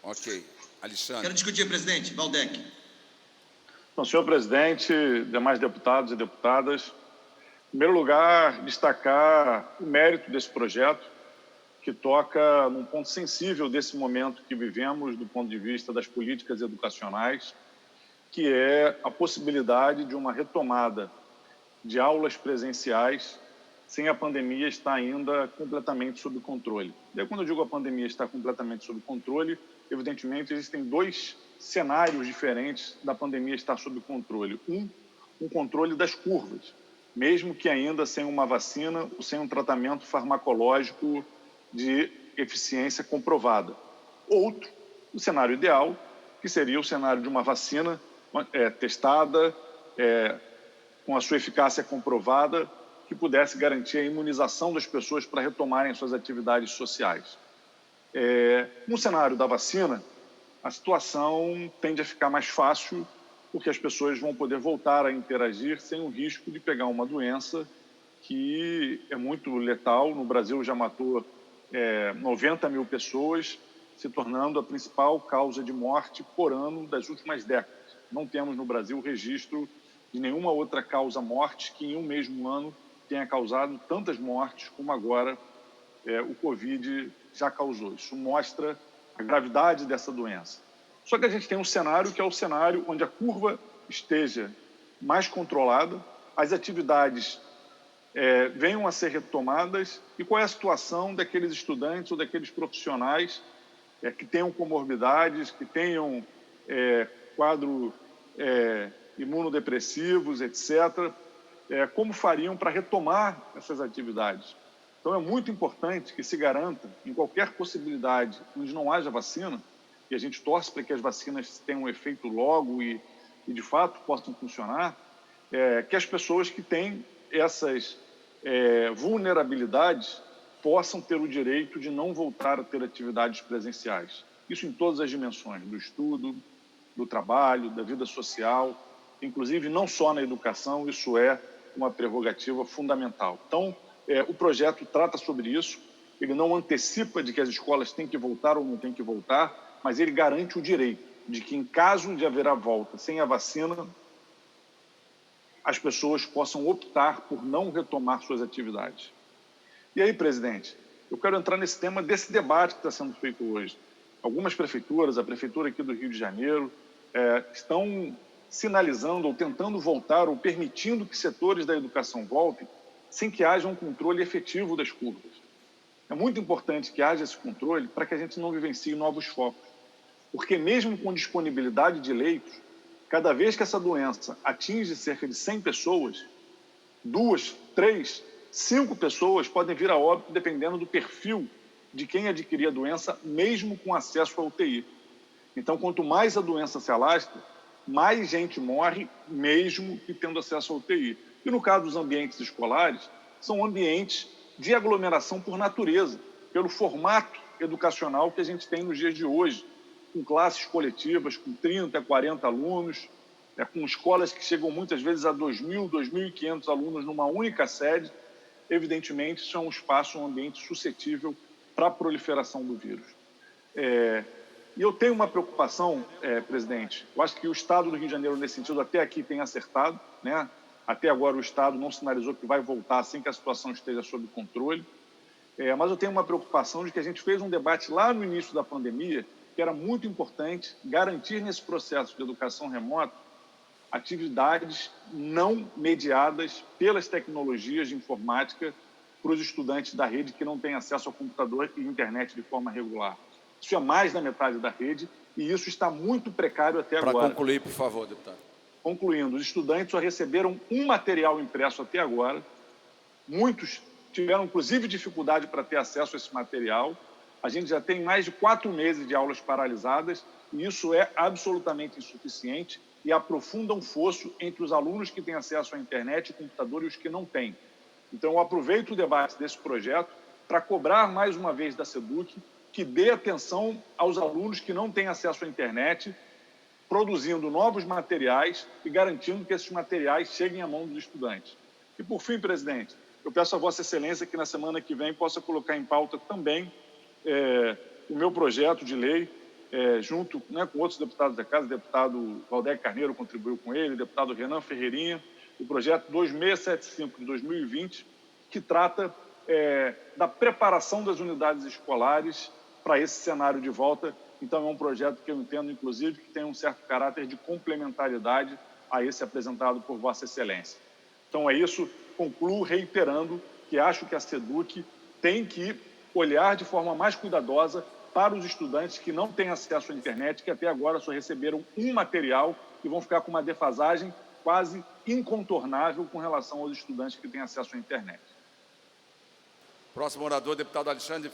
Ok. Alexandre. Quero discutir, presidente. Valdec. Bom, senhor presidente, demais deputados e deputadas, em primeiro lugar, destacar o mérito desse projeto, que toca num ponto sensível desse momento que vivemos, do ponto de vista das políticas educacionais, que é a possibilidade de uma retomada de aulas presenciais sem a pandemia estar ainda completamente sob controle. E aí, quando eu digo a pandemia está completamente sob controle, evidentemente existem dois cenários diferentes da pandemia estar sob controle. Um controle das curvas, mesmo que ainda sem uma vacina ou sem um tratamento farmacológico de eficiência comprovada. Outro, o cenário ideal, que seria o cenário de uma vacina testada, com a sua eficácia comprovada, que pudesse garantir a imunização das pessoas para retomarem suas atividades sociais. No cenário da vacina, a situação tende a ficar mais fácil, porque as pessoas vão poder voltar a interagir sem o risco de pegar uma doença que é muito letal. No Brasil já matou 90 mil pessoas, se tornando a principal causa de morte por ano das últimas décadas. Não temos no Brasil registro de nenhuma outra causa-morte que em um mesmo ano tenha causado tantas mortes como agora o Covid já causou. Isso mostra a gravidade dessa doença. Só que a gente tem um cenário que é o cenário onde a curva esteja mais controlada, as atividades venham a ser retomadas, e qual é a situação daqueles estudantes ou daqueles profissionais que tenham comorbidades, que tenham quadro imunodepressivos, etc., como fariam para retomar essas atividades. Então, é muito importante que se garanta, em qualquer possibilidade onde não haja vacina, e a gente torce para que as vacinas tenham um efeito logo e de fato, possam funcionar, que as pessoas que têm essas vulnerabilidades possam ter o direito de não voltar a ter atividades presenciais. Isso em todas as dimensões, do estudo, do trabalho, da vida social, inclusive não só na educação, isso é uma prerrogativa fundamental. Então, o projeto trata sobre isso, ele não antecipa de que as escolas têm que voltar ou não têm que voltar, mas ele garante o direito de que, em caso de haver a volta sem a vacina, as pessoas possam optar por não retomar suas atividades. E aí, presidente, eu quero entrar nesse tema desse debate que está sendo feito hoje. Algumas prefeituras, a prefeitura aqui do Rio de Janeiro, estão sinalizando ou tentando voltar ou permitindo que setores da educação voltem sem que haja um controle efetivo das curvas. É muito importante que haja esse controle para que a gente não vivencie novos focos. Porque mesmo com disponibilidade de leitos, cada vez que essa doença atinge cerca de 100 pessoas, 2, 3, 5 pessoas podem vir a óbito dependendo do perfil de quem adquirir a doença, mesmo com acesso à UTI. Então, quanto mais a doença se alastra, mais gente morre, mesmo que tendo acesso à UTI. E no caso dos ambientes escolares, são ambientes de aglomeração por natureza, pelo formato educacional que a gente tem nos dias de hoje, com classes coletivas, com 30, 40 alunos, com escolas que chegam muitas vezes a 2.000, 2.500 alunos numa única sede. Evidentemente, isso é um espaço, um ambiente suscetível para a proliferação do vírus. E eu tenho uma preocupação, presidente, eu acho que o Estado do Rio de Janeiro, nesse sentido, até aqui tem acertado, né? Até agora o Estado não sinalizou que vai voltar assim que a situação esteja sob controle, mas eu tenho uma preocupação de que a gente fez um debate lá no início da pandemia, que era muito importante garantir nesse processo de educação remota atividades não mediadas pelas tecnologias de informática para os estudantes da rede que não têm acesso ao computador e internet de forma regular. Isso é mais da metade da rede e isso está muito precário até agora. Para concluir, por favor, deputado. Concluindo, os estudantes só receberam um material impresso até agora. Muitos tiveram, inclusive, dificuldade para ter acesso a esse material. A gente já tem mais de 4 meses de aulas paralisadas e isso é absolutamente insuficiente e aprofunda um fosso entre os alunos que têm acesso à internet e computador e os que não têm. Então, eu aproveito o debate desse projeto para cobrar mais uma vez da SEDUC que dê atenção aos alunos que não têm acesso à internet, produzindo novos materiais e garantindo que esses materiais cheguem à mão dos estudantes. E, por fim, presidente, eu peço a Vossa Excelência que na semana que vem possa colocar em pauta também o meu projeto de lei junto, né, com outros deputados da Casa, o deputado Valdec Carneiro contribuiu com ele, o deputado Renan Ferreirinha, o projeto 2675 de 2020, que trata da preparação das unidades escolares para esse cenário de volta. Então, é um projeto que eu entendo, inclusive, que tem um certo caráter de complementaridade a esse apresentado por Vossa Excelência. Então, é isso. Concluo reiterando que acho que a SEDUC tem que olhar de forma mais cuidadosa para os estudantes que não têm acesso à internet, que até agora só receberam um material e vão ficar com uma defasagem quase incontornável com relação aos estudantes que têm acesso à internet. Próximo orador, deputado Alexandre